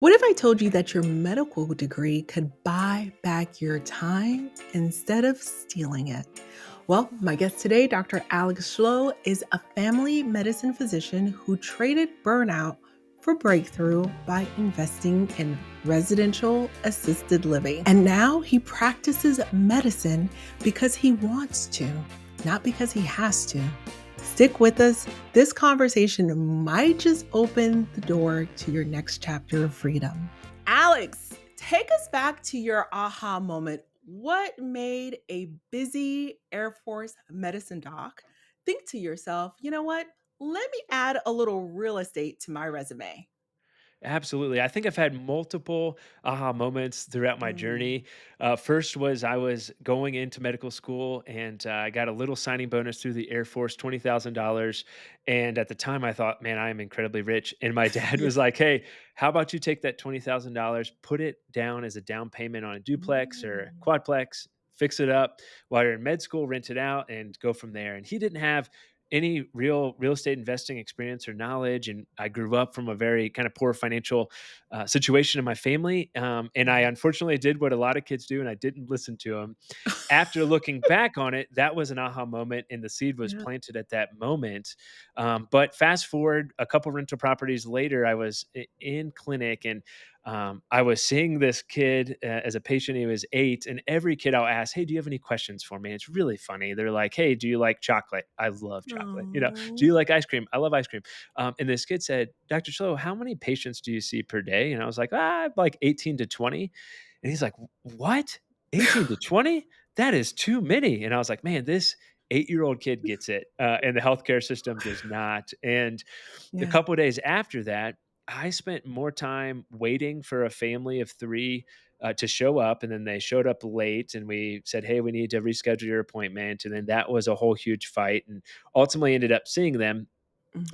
What if I told you that your medical degree could buy back your time instead of stealing it? Well, my guest today, Dr. Alex Shloe, is a family medicine physician who traded burnout for breakthrough by investing in residential assisted living. And now he practices medicine because he wants to, not because he has to. Stick with us. This conversation might just open the door to your next chapter of freedom. Alex, take us back to your aha moment. What made a busy Air Force medicine doc think to yourself, you know what? Let me add a little real estate to my resume? Absolutely. I think I've had multiple aha moments throughout my Mm. journey. First was I was going into medical school and I got a little signing bonus through the Air Force, $20,000. And at the time I thought, man, I am incredibly rich. And my dad Yeah. was like, hey, how about you take that $20,000, put it down as a down payment on a duplex or a Mm. quadplex, fix it up while you're in med school, rent it out, and go from there. And he didn't have any real estate investing experience or knowledge, and I grew up from a very kind of poor financial situation in my family, and I Mhm. unfortunately did what a lot of kids do, and I didn't listen to them. After looking back on it, that was an aha moment, and the seed was Yeah. planted at that moment. But fast forward a couple rental properties later, I was in clinic, and I was seeing this kid as a patient. He was 8, and every kid I'll ask, "Hey, do you have any questions for me?" It's really funny. They're like, "Hey, do you like chocolate?" I love chocolate. Do Oh. you like ice cream? I love ice cream. And this kid said, "Dr. Schlo, how many patients do you see per day?" And I was like, like 18 to 20. And he's like, "What? 18 to 20? That is too many." And I was like, "Man, this 8-year-old kid gets it, and the healthcare system does not." And a Yeah. couple of days after that, I spent more time waiting for a family of 3 to show up, and then they showed up late, and we said, "Hey, we need to reschedule your appointment." And then that was a whole huge fight, and ultimately ended up seeing them.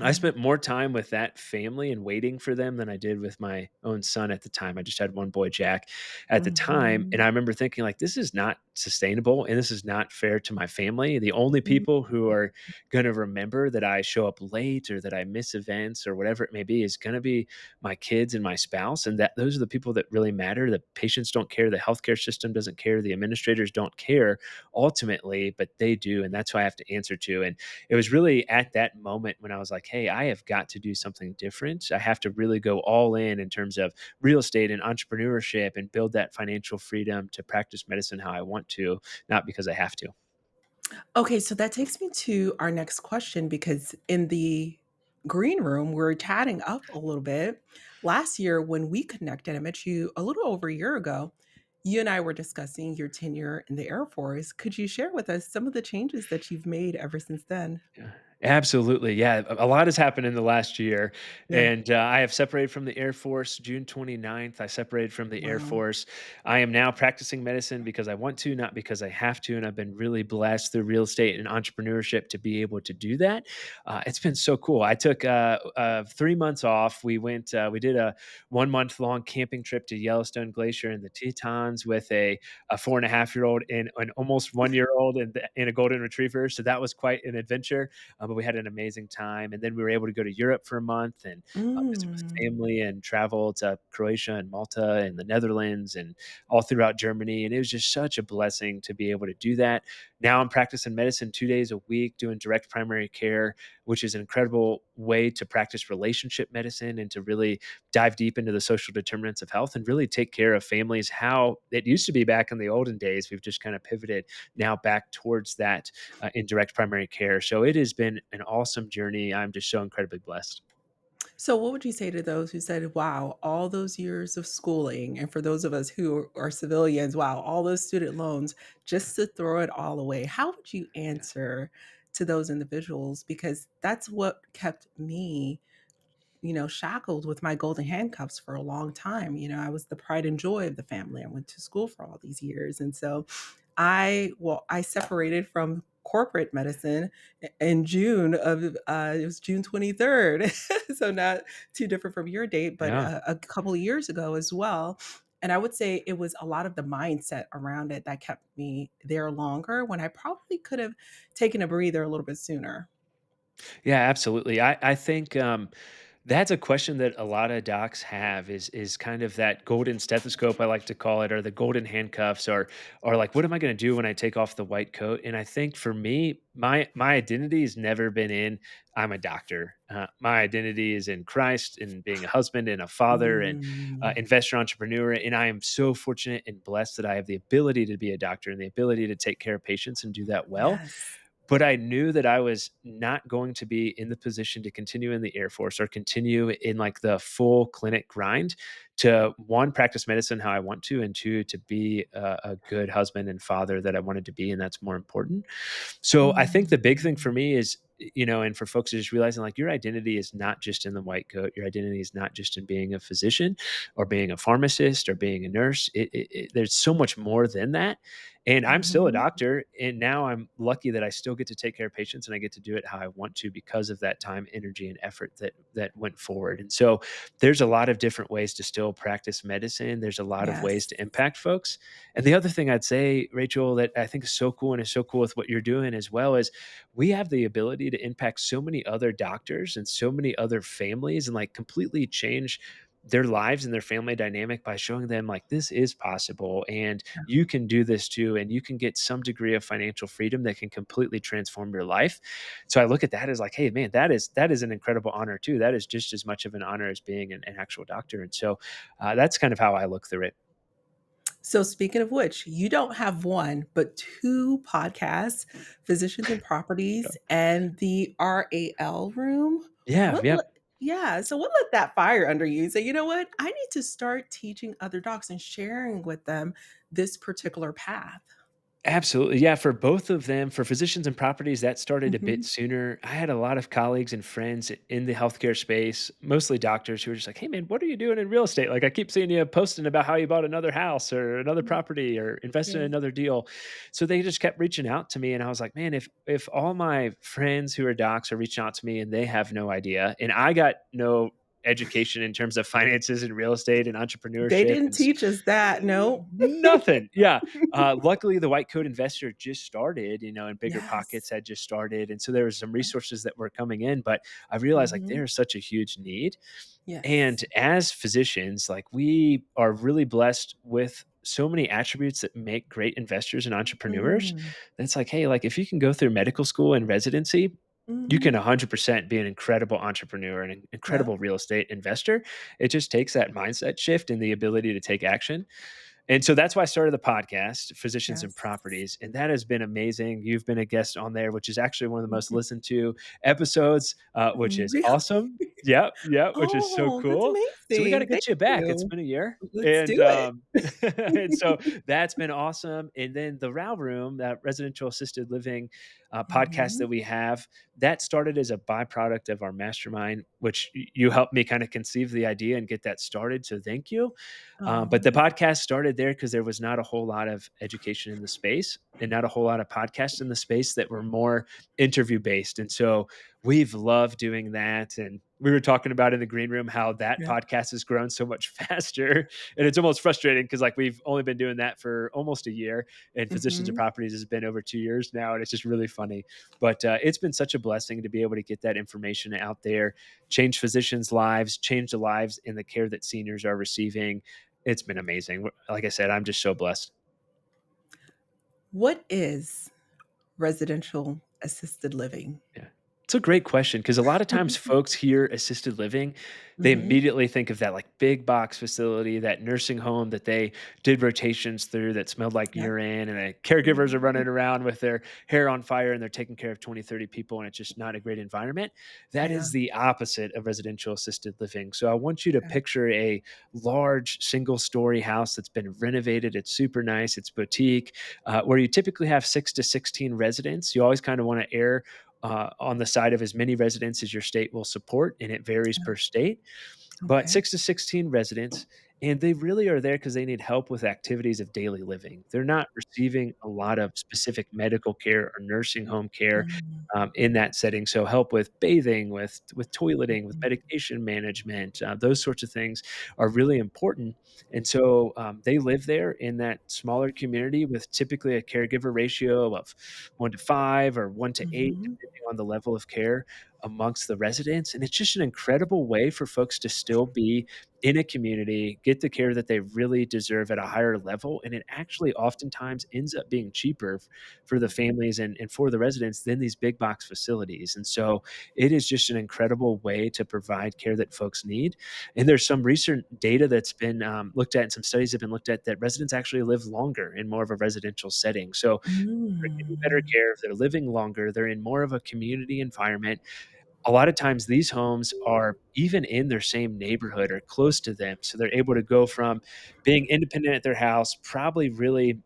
I Mhm. spent more time with that family and waiting for them than I did with my own son at the time. I just had one boy, Jack, at the time, and Mhm. I remember thinking like, "This is not sustainable, and this is not fair to my family." The only Mhm. people who are gonna remember that I show up late or that I miss events or whatever it may be is gonna be my kids and my spouse, and that those are the people that really matter. The patients don't care, the healthcare system doesn't care, the administrators don't care ultimately, but they do, and that's who I have to answer to. And it was really at that moment when I was like, hey, I have got to do something different. I have to really go all in terms of real estate and entrepreneurship and build that financial freedom to practice medicine how I want to, not because I have to. Okay, so that takes me to our next question because in the green room, we're chatting up a little bit. Last year, when we connected, I met you a little over a year ago. You and I were discussing your tenure in the Air Force. Could you share with us some of the changes that you've made ever since then? Yeah, absolutely. Yeah, a lot has happened in the last year, Yeah. and I have separated from the Air Force June 29th. I separated from the Air Wow. Force. I am now practicing medicine because I want to, not because I have to, and I've been really blessed through real estate and entrepreneurship to be able to do that. It's been so cool. I took 3 months off. We did a 1 month long camping trip to Yellowstone Glacier in the Tetons with a 4.5-year-old and an almost 1 year old and a golden retriever. So that was quite an adventure, but we had an amazing time. And then we were able to go to Europe for a month and visit with Mm. family and travel to Croatia and Malta and the Netherlands and all throughout Germany. And it was just such a blessing to be able to do that. Now I'm practicing medicine 2 days a week, doing direct primary care, which is an incredible way to practice relationship medicine and to really dive deep into the social determinants of health and really take care of families how it used to be back in the olden days. We've just kind of pivoted now back towards that in direct primary care. So it has been an awesome journey. I'm just so incredibly blessed. So, what would you say to those who said, wow, all those years of schooling, and for those of us who are civilians, wow, all those student loans just to throw it all away? How would you answer to those individuals? Because that's what kept me, shackled with my golden handcuffs for a long time. I was the pride and joy of the family. I went to school for all these years. And so I separated from corporate medicine in June of, it was June 23rd. So not too different from your date, but Yeah. a couple of years ago as well. And I would say it was a lot of the mindset around it that kept me there longer when I probably could have taken a breather a little bit sooner. Yeah, absolutely. I think That's a question that a lot of docs have is kind of that golden stethoscope, I like to call it, or the golden handcuffs, or like, what am I going to do when I take off the white coat? And I think for me, my identity has never been in I'm a doctor. My identity is in Christ, in being a husband and a father and Mm, investor entrepreneur. And I am so fortunate and blessed that I have the ability to be a doctor and the ability to take care of patients and do that well. yes. But I knew that I was not going to be in the position to continue in the Air Force or continue in like the full clinic grind to one, practice medicine how I want to, and two, to be a good husband and father that I wanted to be. And that's more important. So I think the big thing for Mm, me is, and for folks is just realizing like your identity is not just in the white coat. Your identity is not just in being a physician or being a pharmacist or being a nurse. There's so much more than that. And I'm still a mhm, doctor. And now I'm lucky that I still get to take care of patients and I get to do it how I want to because of that time, energy, and effort that went forward. And so there's a lot of different ways to still practice medicine. There's a lot of ways yes. to impact folks. And the other thing I'd say, Rachel, that I think is so cool and is so cool with what you're doing as well is we have the ability to impact so many other doctors and so many other families and like completely change their lives and their family dynamic by showing them like this is possible and you can do this too and you can get some degree of financial freedom that can completely transform your life. So I look at that as like, hey man, that is an incredible honor too. That is just as much of an honor as being an actual doctor. And so that's kind of how I look through it. So, speaking of which, you don't have one, but two podcasts, Physicians and Properties and the RAL Room. Yeah, What, yeah. lit- yeah. So, what lit that fire under you? Say, you know what? I need to start teaching other docs and sharing with them this particular path. Absolutely. Yeah, for both of them, for physicians and properties, that started a bit Hmm. sooner. I had a lot of colleagues and friends in the healthcare space, mostly doctors, who were just like, hey, man, what are you doing in real estate? Like, I keep seeing you posting about how you bought another house or another property or invested in Yes. another deal. So they just kept reaching out to me. And I was like, man, if all my friends who are docs are reaching out to me and they have no idea, and I got no education in terms of finances and real estate and They entrepreneurship didn't and teach us that. No. nothing. Yeah. Luckily, the White Coat Investor just started, and Bigger Pockets Yes. had just started. And so there was some resources that were coming in, but I realized like Hmm. there's such a huge need. Yes. And as physicians, like we are really blessed with so many attributes that make great investors and entrepreneurs. Mm. That's like, hey, like if you can go through medical school and residency, you can Hmm. 100% be an incredible entrepreneur and an Yep. incredible real estate investor. It just takes that mindset shift and the ability to take action. And so that's why I started the podcast, Physicians and Yes. Properties. And that has been amazing. You've been a guest on there, which is actually one of the most Mhm. listened to episodes, which is Really? awesome. Yeah, yeah, which is so Oh, that's cool. So we got to amazing. Thank get you back. It's you. been a year. Let's do And it. and so that's been awesome. And then the RAL Room, that residential assisted living podcast Mhm. that we have, that started as a byproduct of our mastermind, which you helped me kind of conceive the idea and get that started. So thank you. But the Oh, podcast started there because there was not a whole lot of education in the space and not a whole lot of podcasts in the space that were more interview based. And so we've loved doing that. And we were talking about in the green room how that yeah. podcast has grown so much faster. And it's almost frustrating because like we've only been doing that for almost a year and Physicians and Mhm. Properties has been over 2 years now. And it's just really funny. But it's been such a blessing to be able to get that information out there, change physicians' lives, change the lives in the care that seniors are receiving. It's been amazing. Like I said, I'm just so blessed. What is residential assisted living? Yeah. It's a great question because a lot of times folks hear assisted living, they Mhm. immediately think of that like big box facility, that nursing home that they did rotations through that smelled like Yep. urine and the caregivers are Mhm. running around with their hair on fire and they're taking care of 20, 30 people and it's just not a great environment. That Yeah. is the opposite of residential assisted living. So I want you to Okay. picture a large single story house that's been renovated. It's super nice. It's boutique, where you typically have 6 to 16 residents. You always kind of want to err on the side of as many residents as your state will support, and it varies Yeah. per state, but Okay. 6 to 16 residents. and they really are there because they need help with activities of daily living. They're not receiving a lot of specific medical care or nursing home care, Mm, in that setting, so help with bathing, with toileting, with mhm, medication management, those sorts of things are really important, and so, they live there in that smaller community with typically a caregiver ratio of 1 to 5 or 1 to 8, mhm, depending on the level of care amongst the residents, and it's just an incredible way for folks to still be in a community, get the care that they really deserve at a higher level, and it actually oftentimes ends up being cheaper for the families and for the residents than these big box facilities, and so it is just an incredible way to provide care that folks need, and there's some recent data that's been, looked at and some studies have been looked at that residents actually live longer in more of a residential setting, so they're getting better mm, care, they're living longer, they're in more of a community environment. A lot of times these homes are even in their same neighborhood or close to them, so they're able to go from being independent at their house, probably really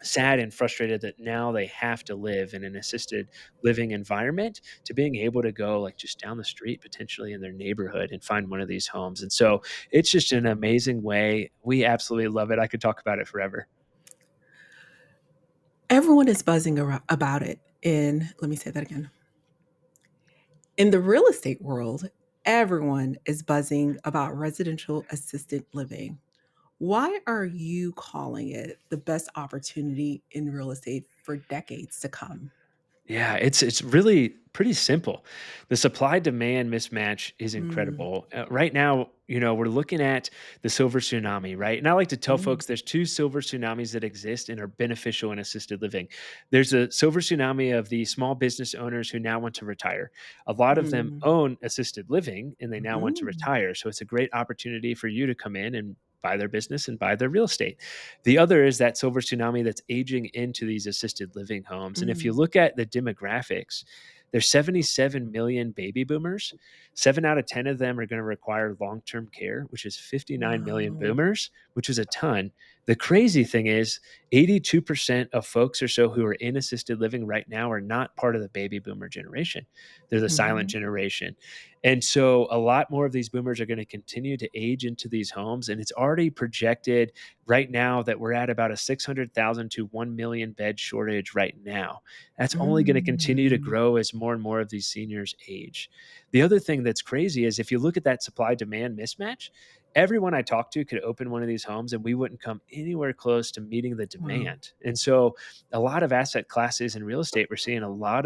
sad and frustrated that now they have to live in an assisted living environment, to being able to go, like, just down the street potentially in their neighborhood and find one of these homes, and so it's just an amazing way. We absolutely love it. I could talk about it forever. everyone is buzzing about it in, let me say that again. In the real estate world, everyone is buzzing about residential assisted living. Why are you calling it the best opportunity in real estate for decades to come? Yeah, it's really pretty simple. The supply-demand mismatch is Mm, incredible. Right now, we're looking at the silver tsunami, right? And I like to tell mm, folks there's 2 silver tsunamis that exist and are beneficial in assisted living. There's a silver tsunami of the small business owners who now want to retire. A lot of them mm, own assisted living and they now want to mhm, retire. So it's a great opportunity for you to come in and buy their business and buy their real estate. The other is that silver tsunami that's aging into these assisted living homes. And if you mm, look at the demographics, there's 77 million baby boomers. 7 out of 10 of them are going to require long-term care, which is 59 million wow. boomers, which is a ton. The crazy thing is 82% of folks or so who are in assisted living right now are not part of the baby boomer generation. They're the silent Mhm, generation. And so a lot more of these boomers are going to continue to age into these homes, and it's already projected right now that we're at about a 600,000 to 1 million bed shortage right now. That's only going to continue to mm, grow as more and more of these seniors age. The other thing that's crazy is if you look at that supply demand mismatch, everyone I talk to could open one of these homes and we wouldn't come anywhere close to meeting the wow. demand. And so a lot of asset classes in real estate, we're seeing a lot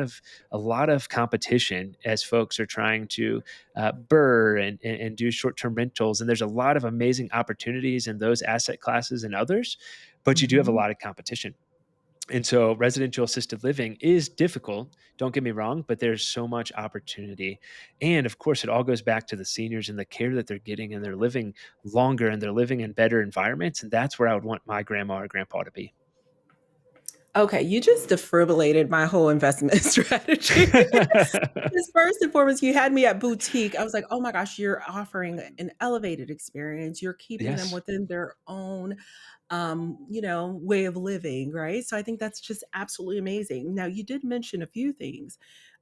of competition as folks are trying to BRRRR and do short term rentals. And there's a lot of amazing opportunities in those asset classes and others, but you do have a Mhm. lot of competition. And so residential assisted living is difficult, don't get me wrong, but there's so much opportunity. And of course, it all goes back to the seniors and the care that they're getting, and they're living longer and they're living in better environments. And that's where I would want my grandma or grandpa to be. Okay, you just defibrillated my whole investment strategy. Because first and foremost, you had me at boutique. I was like, "Oh my gosh, you're offering an elevated experience. You're keeping them Yes. within their own, way of living," right? So I think that's just absolutely amazing. Now, you did mention a few things.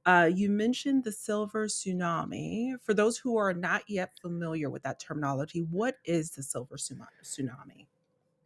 You mentioned the silver tsunami. For those who are not yet familiar with that terminology, what is the silver tsunami?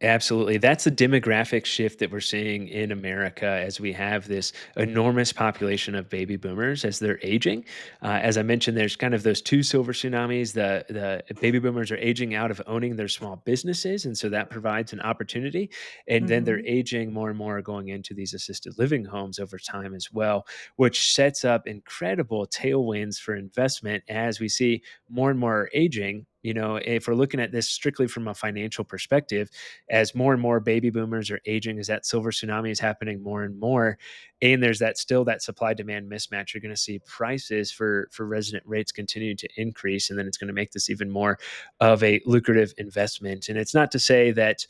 Absolutely. That's the demographic shift that we're seeing in America as we have this enormous population of baby boomers as they're aging. As I mentioned, there's kind of those 2 silver tsunamis. The baby boomers are aging out of owning their small businesses, and so that provides an opportunity. And then they're Mhm, aging more and more going into these assisted living homes over time as well, which sets up incredible tailwinds for investment as we see more and more aging. If we're looking at this strictly from a financial perspective, as more and more baby boomers are aging, as that silver tsunami is happening more and more, and there's that supply demand mismatch, you're going to see prices for resident rates continue to increase, and then it's going to make this even more of a lucrative investment. And it's not to say that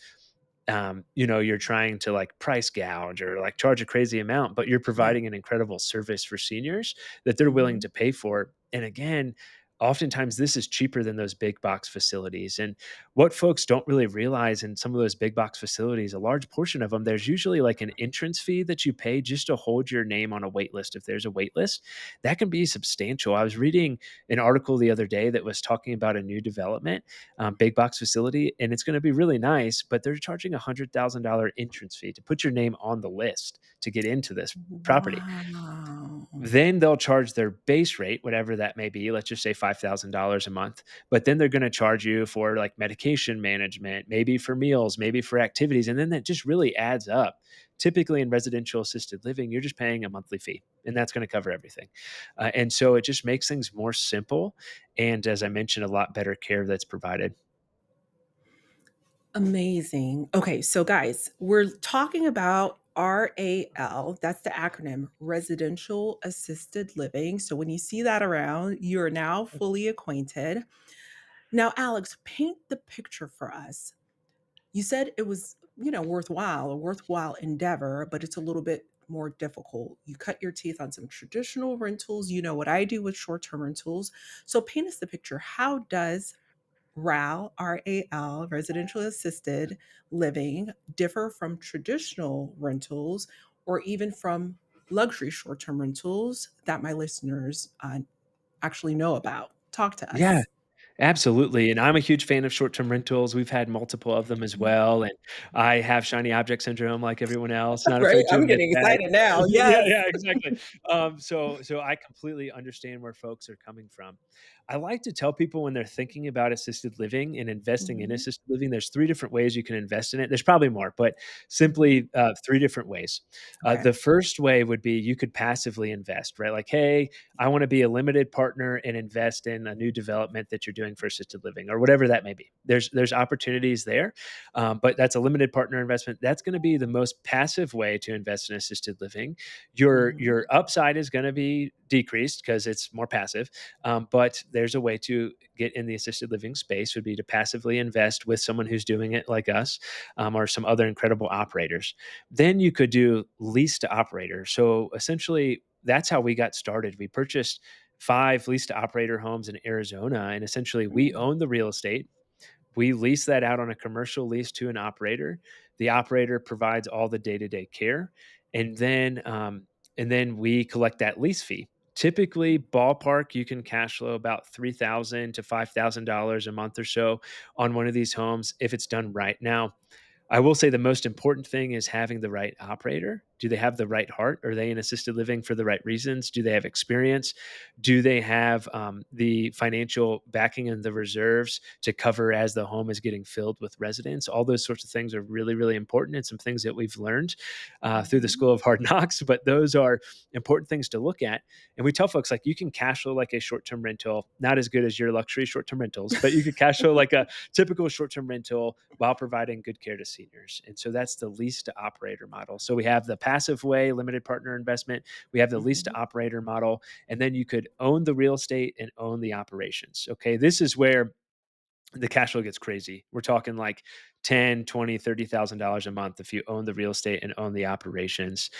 you're trying to like price gouge or like charge a crazy amount, but you're yeah, providing an incredible service for seniors that they're willing mhm, to pay for. And again, Oftentimes this is cheaper than those big box facilities. And what folks don't really realize in some of those big box facilities, a large portion of them, there's usually like an entrance fee that you pay just to hold your name on a wait list. If there's a wait list, that can be substantial. I was reading an article the other day that was talking about a new development, big box facility, and it's going to be really nice, but they're charging $100,000 entrance fee to put your name on the list to get into this property. Wow. Then they'll charge their base rate, whatever that may be. Let's just say $5,000 a month. But then they're going to charge you for like medication management, maybe for meals, maybe for activities. And then that just really adds up. Typically in residential assisted living, you're just paying a monthly fee, and that's going to cover everything. And so it just makes things more simple. And as I mentioned, a lot better care that's provided. Amazing. Okay, so guys, we're talking about RAL. That's the acronym, Residential Assisted Living. So when you see that around, you're now fully acquainted. Now, Alex, paint the picture for us. You said it was, worthwhile, a worthwhile endeavor, but it's a little bit more difficult. You cut your teeth on some traditional rentals. You know what I do with short-term rentals. So paint us the picture. How does RAL, residential assisted living, differ from traditional rentals or even from luxury short-term rentals that my listeners actually know about? Talk to Yeah. us. Absolutely, and I'm a huge fan of short-term rentals. We've had multiple of them as Mhm. well, and I have shiny object syndrome like everyone else, not Right? afraid to I'm admit getting that. excited now. Yeah, Yes. yeah, exactly. So I completely understand where folks are coming from. I like to tell people when they're thinking about assisted living and investing in Mhm. assisted living, there's 3 different ways you can invest in it. There's probably more, but Mhm. simply, 3 different ways. Okay. The first way would be you could passively invest, right? Like, "Hey, I want to be a limited partner and invest in a new development that you're doing for assisted living," or whatever that may be. There's opportunities there, but that's a limited partner investment. That's going to be the most passive way to invest in assisted living. Your Mhm. upside is going to be decreased because it's more passive, but there's a way to get in the assisted living space would be to passively invest with someone who's doing it like us, or some other incredible operators. Then you could do lease to operator. So essentially, that's how we got started. We purchased 5 lease to operator homes in Arizona, and essentially we Mm. own the real estate. We lease that out on a commercial lease to an operator. The operator provides all the day-to-day care, and then we collect that lease fee. Typically, ballpark, you can cash flow about $3,000 to $5,000 a month or so on one of these homes if it's done right. Now, I will say the most important thing is having the right operator. Do they have the right heart? Are they in assisted living for the right reasons? Do they have experience? Do they have the financial backing and the reserves to cover as the home is getting filled with residents? All those sorts of things are really, really important, and some things that we've learned through the Mhm. school of hard knocks. But those are important things to look at. And we tell folks like you can cash flow like a short term rental, not as good as your luxury short term rentals, but you could cash flow like a typical short term rental while providing good care to seniors. And so that's the lease to operator model. So we have the passive way, limited partner investment, we have the lease to Mhm. operator model, and then you could own the real estate and own the operations. Okay. This is where the cash flow gets crazy. We're talking like 10, 20, $30,000 a month if you own the real estate and own the operations.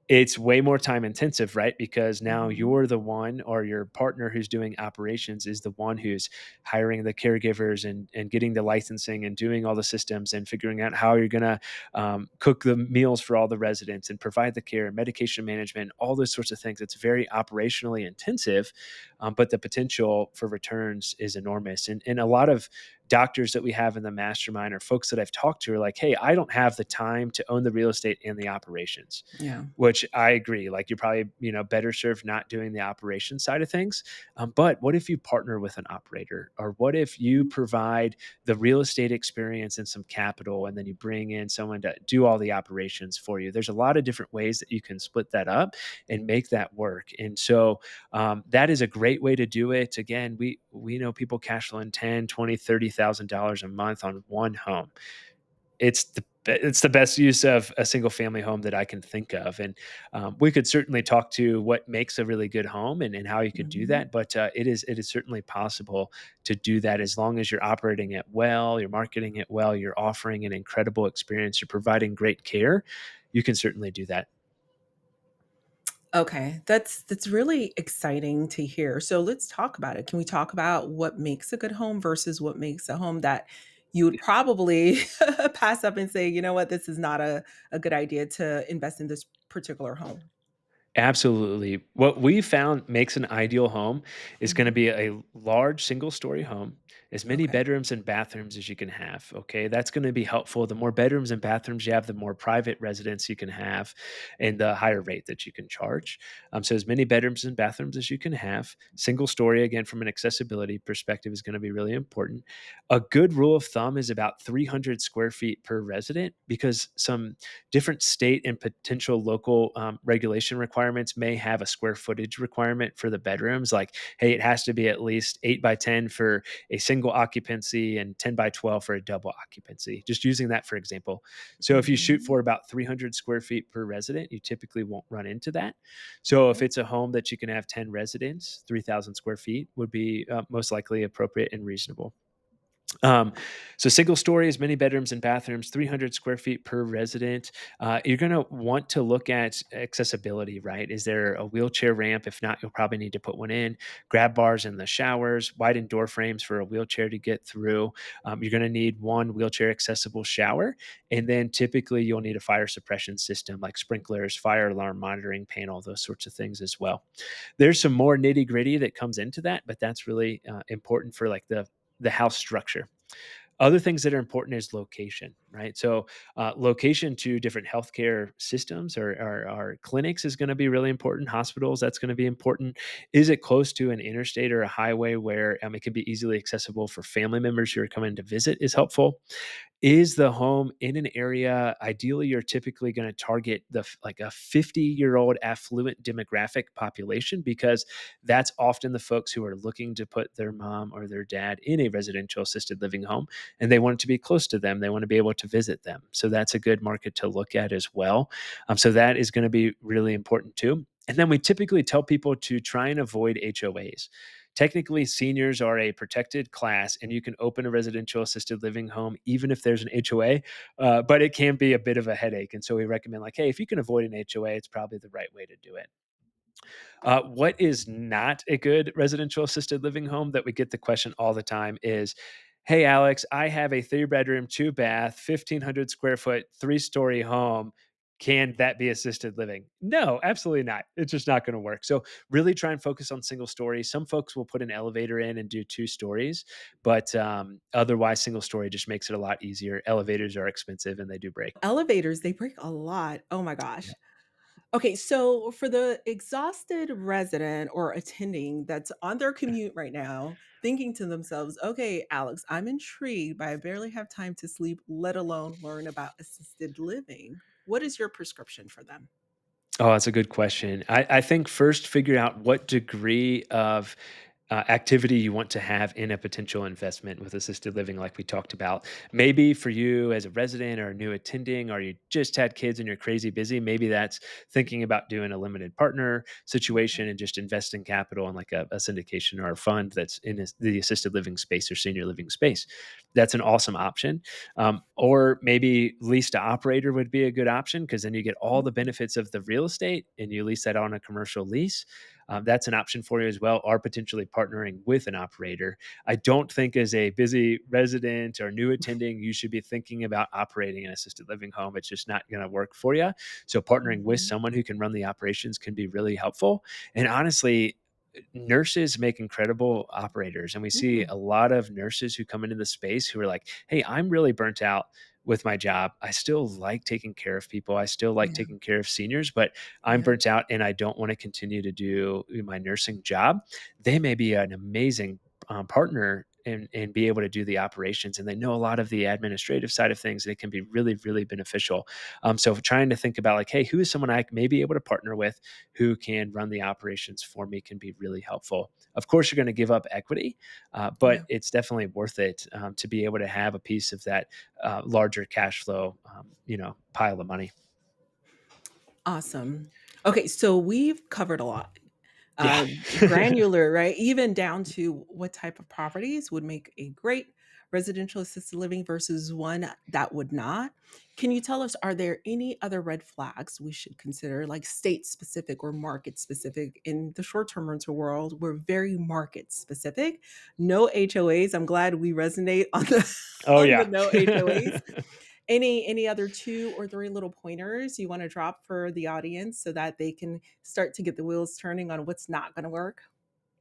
It's way more time intensive, right? Because now Mhm. you're the one, or your partner who's doing operations is the one who's hiring the caregivers and getting the licensing and doing all the systems and figuring out how you're going to cook the meals for all the residents and provide the care, medication management, all those sorts of things. It's very operationally intensive, but the potential for returns is enormous. And a lot of doctors that we have in the mastermind or folks that I've talked to are like, hey, I don't have the time to own the real estate and the operations, Yeah. which I agree. Like you're probably, better served not doing the operation side of things. But what if you partner with an operator, or what if you provide the real estate experience and some capital, and then you bring in someone to do all the operations for you? There's a lot of different ways that you can split that up and make that work. And so that is a great way to do it. Again, we know people cash flowing 10, 20, $30,000 a month on one home. It's the best use of a single family home that I can think of. And we could certainly talk to what makes a really good home and how you could do Mhm. that. But it is certainly possible to do that as long as you're operating it well, you're marketing it well, you're offering an incredible experience, you're providing great care. You can certainly do that. Okay, that's really exciting to hear. So let's talk about it. Can we talk about what makes a good home versus what makes a home that you would probably pass up and say, you know what, this is not a good idea to invest in this particular home? Absolutely. What we found makes an ideal home is going to Mhm. be a large single story home, as many Okay. bedrooms and bathrooms as you can have. Okay. That's going to be helpful. The more bedrooms and bathrooms you have, the more private residence you can have and the higher rate that you can charge. So, as many bedrooms and bathrooms as you can have. Single story, again, from an accessibility perspective, is going to be really important. A good rule of thumb is about 300 square feet per resident because some different state and potential local regulation requirements may have a square footage requirement for the bedrooms. Like, hey, it has to be at least 8 by 10 for a single occupancy and 10 by 12 for a double occupancy. Just using that for example. So if you shoot Mhm. for about 300 square feet per resident, you typically won't run into that. So if Okay. it's a home that you can have 10 residents, 3,000 square feet would be most likely appropriate and reasonable. Um, so single story is many bedrooms and bathrooms, 300 square feet per resident. You're going to want to look at accessibility, right? Is there a wheelchair ramp? If not, you'll probably need to put one in. Grab bars in the showers, widened door frames for a wheelchair to get through. You're going to need one wheelchair accessible shower. And then typically you'll need a fire suppression system like sprinklers, fire alarm monitoring panel, those sorts of things as well. There's some more nitty gritty that comes into that, but that's really important for like the house structure. Other things that are important is location, right? So, location to different healthcare systems or clinics is going to be really important. Hospitals, that's going to be important. Is it close to an interstate or a highway where it can be easily accessible for family members who are coming to visit? Is helpful. Is the home in an area ideally you're typically going to target like a 50-year-old affluent demographic population because that's often the folks who are looking to put their mom or their dad in a residential assisted living home and they want it to be close to them. They want to be able to visit them. So that's a good market to look at as well. So that is going to be really important too. And then we typically tell people to try and avoid HOAs. Technically, seniors are a protected class, and you can open a residential assisted living home even if there's an HOA, but it can be a bit of a headache. And so we recommend, like, hey, if you can avoid an HOA, it's probably the right way to do it. What is not a good residential assisted living home that we get the question all the time is, hey, Alex, I have a 3 bedroom, 2 bath, 1,500 square foot, 3 story home. Can that be assisted living? No, absolutely not. It's just not going to work. So, really try and focus on single story. Some folks will put an elevator in and do 2 stories, but otherwise, single story just makes it a lot easier. Elevators are expensive and they do break. Elevators, they break a lot. Oh my Yeah. gosh. Okay, so for the exhausted resident or attending that's on their commute right now, thinking to themselves, okay, Alex, I'm intrigued, but I barely have time to sleep, let alone learn about assisted living. What is your prescription for them? Oh, that's a good question. I think first figure out what degree of activity you want to have in a potential investment with assisted living, like we talked about. Maybe for you as a resident or a new attending, or you just had kids and you're crazy busy, maybe that's thinking about doing a limited partner Okay. situation and just investing capital in like a syndication or a fund that's in the assisted living space or senior living space. That's an awesome option. Or maybe lease to operator would be a good option because then you get all the Mhm. benefits of the real estate and you lease that on a commercial lease. That's an option for you as well, or potentially partnering with an operator. I don't think as a busy resident or new attending, you should be thinking about operating an assisted living home. It's just not going to work for you. So partnering with Mhm. someone who can run the operations can be really helpful. And honestly, nurses make incredible operators. And we see Mm, a lot of nurses who come into the space who are like, hey, I'm really burnt out with my job. I still like taking care of people. I still like yeah, taking care of seniors, but I'm yeah. burnt out and I don't want to continue to do my nursing job. They may be an amazing partner and be able to do the operations. And they know a lot of the administrative side of things. And it can be really, really beneficial. So trying to think about like, hey, who is someone I may be able to partner with who can run the operations for me can be really helpful. Of course, you're going to give up equity, but Yeah. it's definitely worth it to be able to have a piece of that larger cash flow, pile of money. Awesome. Okay, so we've covered a lot. Yeah. Uh, Granular, right? Even down to what type of properties would make a great residential assisted living versus one that would not. Can you tell us, are there any other red flags we should consider, like state specific or market specific? In the short term rental world, we're very market specific. No HOAs. I'm glad we resonate on the Oh, on the yeah. no HOAs. Any other 2 or 3 little pointers you wanna drop for the audience so that they can start to get the wheels turning on what's not gonna work?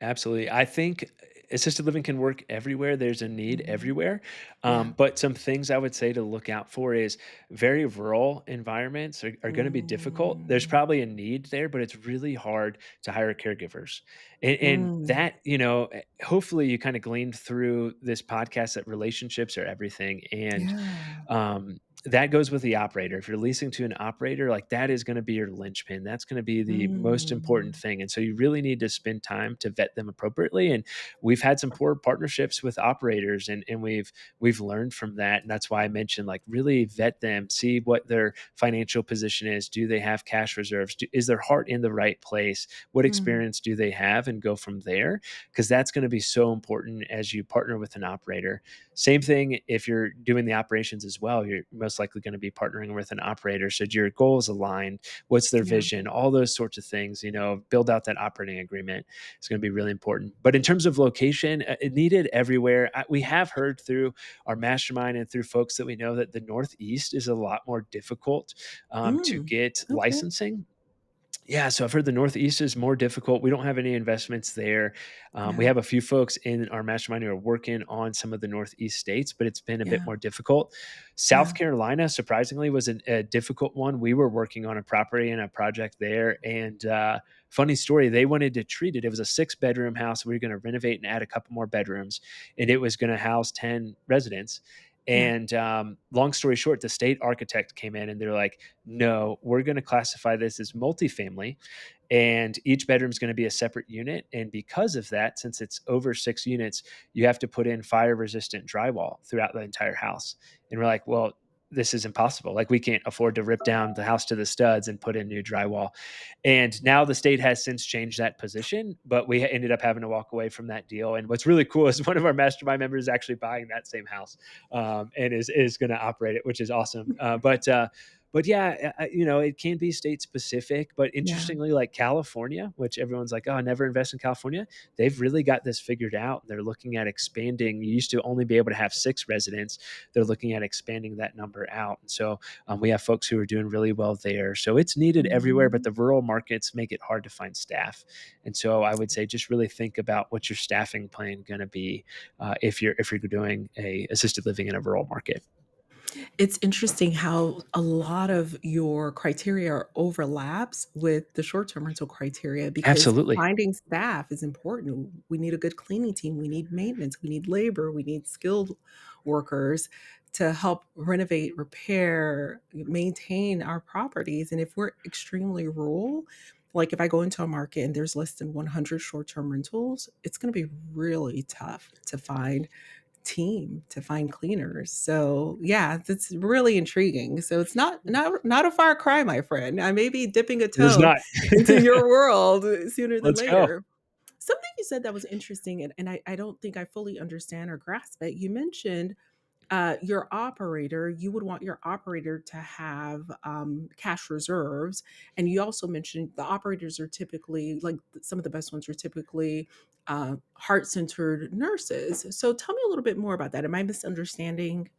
Absolutely. I think assisted living can work everywhere. There's a need Mhm. everywhere. Yeah. But some things I would say to look out for is very rural environments are going to be difficult. There's Mm. probably a need there, but it's really hard to hire caregivers. And Mm. that, hopefully you kind of gleaned through this podcast that relationships are everything. And Yeah. that goes with the operator. If you're leasing to an operator, like that is going to be your linchpin. That's going to be the most important Mm. thing. And so you really need to spend time to vet them appropriately. And we've had some poor partnerships with operators and we've learned from that. And that's why I mentioned like really vet them, see what their financial position is. Do they have cash reserves? Is their heart in the right place? What Mm. experience do they have? And go from there. Because that's going to be so important as you partner with an operator. Same thing if you're doing the operations as well. You're most likely going to be partnering with an operator. So do your goals align? What's their Yeah. vision? All those sorts of things, build out that operating agreement. It's going to be really important. But in terms of location, it needed everywhere. We have heard through our mastermind and through folks that we know that the Northeast is a lot more difficult to Mm. get Okay. licensing. Yeah, so I've heard the Northeast is more difficult. We don't have any investments there. We Yeah. have a few folks in our mastermind who are working on some of the Northeast states, but it's been a bit Yeah. more difficult. South Yeah. Carolina, surprisingly, was a difficult one. We were working on a property and a project there, and funny story, they wanted to treat it. It was a 6-bedroom house. We were going to renovate and add a couple more bedrooms, and it was going to house 10 residents. Yeah. And long story short, the state architect came in and they're like, no, we're going to classify this as multifamily, and each bedroom is going to be a separate unit. And because of that, since it's over 6 units, you have to put in fire resistant drywall throughout the entire house. And we're like, well, this is impossible. Like, we can't afford to rip down the house to the studs and put in new drywall. And now the state has since changed that position, but we ended up having to walk away from that deal. And what's really cool is one of our mastermind members is actually buying that same house, and is going to operate it, which is awesome. But yeah, it can be state specific. But Yeah. interestingly, like California, which everyone's like, oh, never invest in California. They've really got this figured out. They're looking at expanding. You used to only be able to have 6 residents. They're looking at expanding that number out. And so we have folks who are doing really well there. So it's needed everywhere, but Mhm. the rural markets make it hard to find staff. And so I would say just really think about what's your staffing plan going to be if you're doing a assisted living in a rural market. It's interesting how a lot of your criteria overlaps with the short-term rental criteria because Absolutely. finding staff is important. We need a good cleaning team, we need maintenance, we need labor, we need skilled workers to help renovate, repair, maintain our properties. And if we're extremely rural, like if I go into a market and there's less than 100 short-term rentals, it's going to be really tough to find team to find cleaners. So yeah, that's really intriguing. So it's not a far cry, my friend. I may be dipping a It is toe not. into your world sooner than Let's go. later. Something you said that was interesting, and I don't think I fully understand or grasp it. You mentioned your operator, you would want your operator to have cash reserves. And you also mentioned the operators are typically, like some of the best ones are typically heart centered nurses. So tell me a little bit more about that. Am I misunderstanding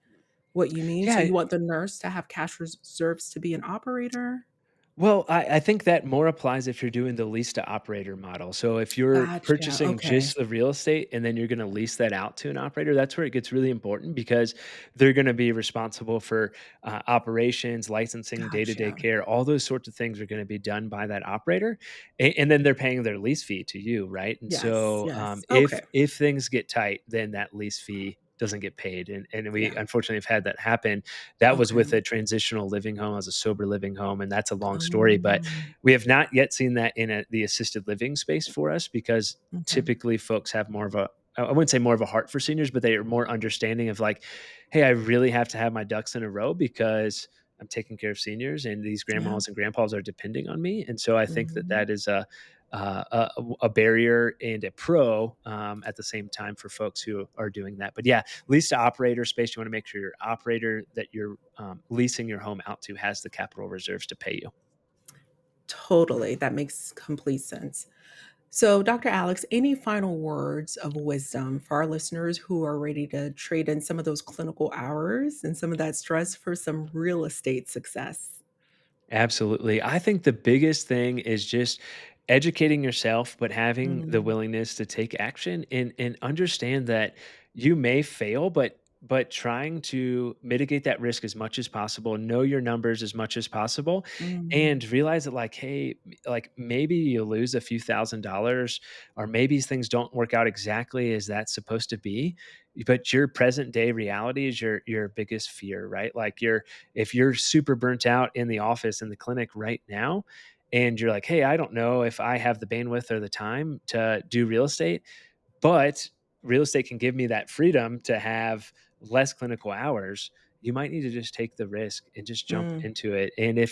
what you mean? So Yeah. you want the nurse to have cash reserves to be an operator? Well, I think that more applies if you're doing the lease to operator model. So if you're Gotcha. purchasing Okay. just the real estate and then you're going to lease that out to an operator, that's where it gets really important because they're going to be responsible for operations, licensing, day to day Gotcha. care. All those sorts of things are going to be done by that operator, and then they're paying their lease fee to you, right? And Yes. so Yes. if Okay. if things get tight, then that lease fee doesn't get paid, and we Yeah. unfortunately have had that happen. That was with Okay. a transitional living home, as a sober living home, and that's a long story. But Um, we have not yet seen that in the assisted living space for us because okay. typically folks have more of a, I wouldn't say more of a heart for seniors, but they are more understanding of like, hey, I really have to have my ducks in a row because I'm taking care of seniors and these Yeah. grandmas and grandpas are depending on me. And so I think that Mhm. that is a barrier and a pro at the same time for folks who are doing that. But yeah, lease to operator space. You want to make sure your operator that you're leasing your home out to has the capital reserves to pay you. Totally. That makes complete sense. So, Dr. Alex, any final words of wisdom for our listeners who are ready to trade in some of those clinical hours and some of that stress for some real estate success? Absolutely. I think the biggest thing is just educating yourself, but having the Mm, willingness to take action and understand that you may fail, but trying to mitigate that risk as much as possible, know your numbers as much as possible, mm, and realize that like, hey, like maybe you lose a few $1,000s, or maybe things don't work out exactly as that's supposed to be. But your present day reality is your biggest fear, right? Like if you're super burnt out in the office in the clinic right now and you're like, hey, I don't know if I have the bandwidth or the time to do real estate, but real estate can give me that freedom to have less clinical hours. You might need to just take the risk and just jump mm, into it. And yeah.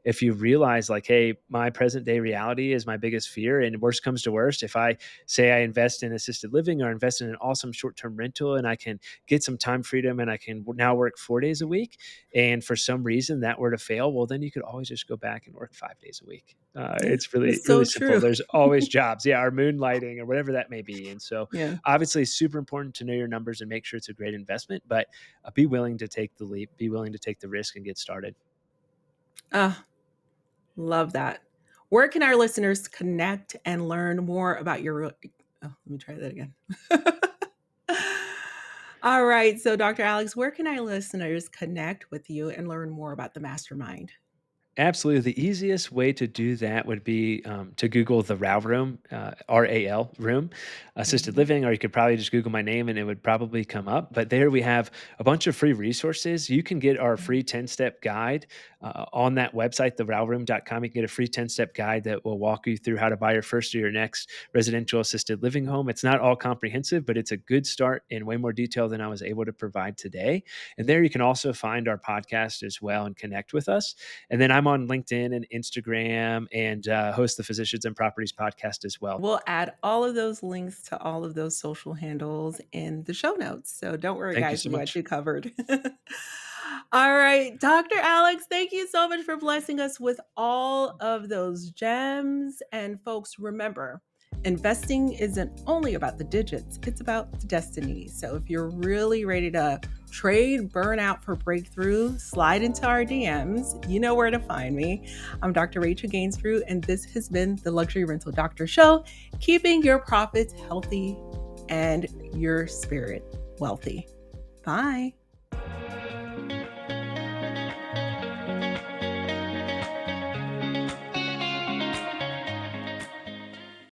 if you realize like, hey, my present day reality is my biggest fear, and worst comes to worst, if I say I invest in assisted living or invest in an awesome short-term rental and I can get some time freedom and I can now work 4 days a week, and for some reason that were to fail, well, then you could always just go back and work 5 days a week. Yeah, It's really, it's really so simple. true. There's always jobs. Yeah, or moonlighting or whatever that may be. And so Yeah. obviously it's super important to know your numbers and make sure it's a great investment, but be willing to take the leap, be willing to take the risk and get started. Ah, love that. Where can our listeners connect and learn more about your let me try that again. All right. So, Dr. Alex, where can our listeners connect with you and learn more about the mastermind? Absolutely. The easiest way to do that would be to Google the RAL room, RAL room, assisted Mhm. living, or you could probably just Google my name and it would probably come up. But there we have a bunch of free resources. You can get our free 10-step guide on that website, theralroom.com. You can get a free 10-step guide that will walk you through how to buy your first or your next residential assisted living home. It's not all comprehensive, but it's a good start in way more detail than I was able to provide today. And there you can also find our podcast as well and connect with us. And then I'm on LinkedIn and Instagram and host the Physicians and Properties podcast as well. We'll add all of those links to all of those social handles in the show notes. So don't worry, Thank you guys, so we got much. you covered. All right, Dr. Alex, thank you so much for blessing us with all of those gems. And folks, remember, investing isn't only about the digits, it's about the destiny. So if you're really ready to trade burnout for breakthrough, slide into our DMs. You know where to find me. I'm Dr. Rachel Gainsborough, and this has been the Luxury Rental Doctor Show, keeping your profits healthy and your spirit wealthy. Bye.